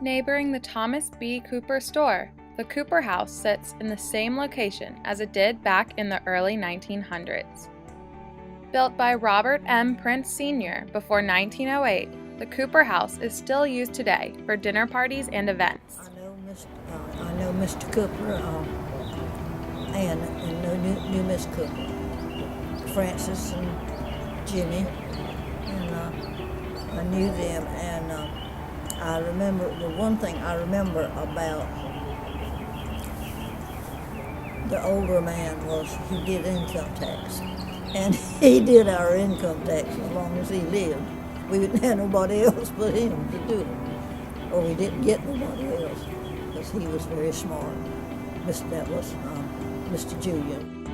Neighboring the Thomas B. Cooper store, the Cooper House sits in the same location as it did back in the early 1900s. Built by Robert M. Prince Sr. before 1908, the Cooper House is still used today for dinner parties and events. I know Mr. Cooper and knew Miss Cooper, Francis and Jimmy, and I knew them. And I remember the one thing I remember about the older man was he did income tax, and he did our income tax as long as he lived. We didn't have nobody else but him to do it, or we didn't get nobody else because he was very smart. That was Mr. Julian.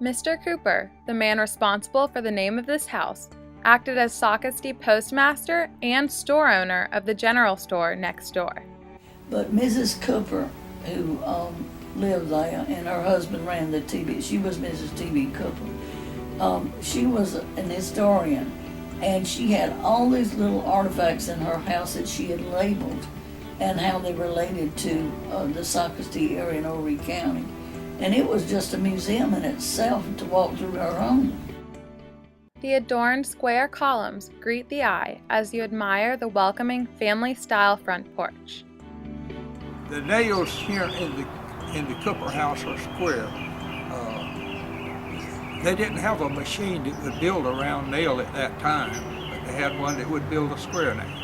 Mr. Cooper, the man responsible for the name of this house, acted as Socastee postmaster and store owner of the general store next door. But Mrs. Cooper, who lived there, and her husband ran the TV, she was Mrs. T.B. Cooper. She was an historian, and she had all these little artifacts in her house that she had labeled and how they related to the Socastee area in Horry County. And it was just a museum in itself to walk through her home. The adorned square columns greet the eye as you admire the welcoming family-style front porch. The nails here in the Cooper House are square. They didn't have a machine that would build a round nail at that time, but they had one that would build a square nail.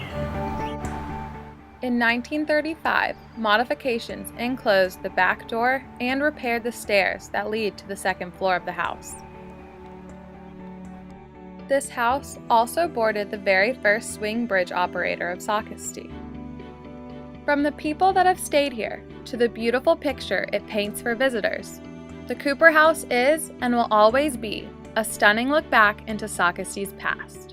In 1935, modifications enclosed the back door and repaired the stairs that lead to the second floor of the house. This house also boarded the very first swing bridge operator of Socastee. From the people that have stayed here to the beautiful picture it paints for visitors, the Cooper House is and will always be a stunning look back into Socastee's past.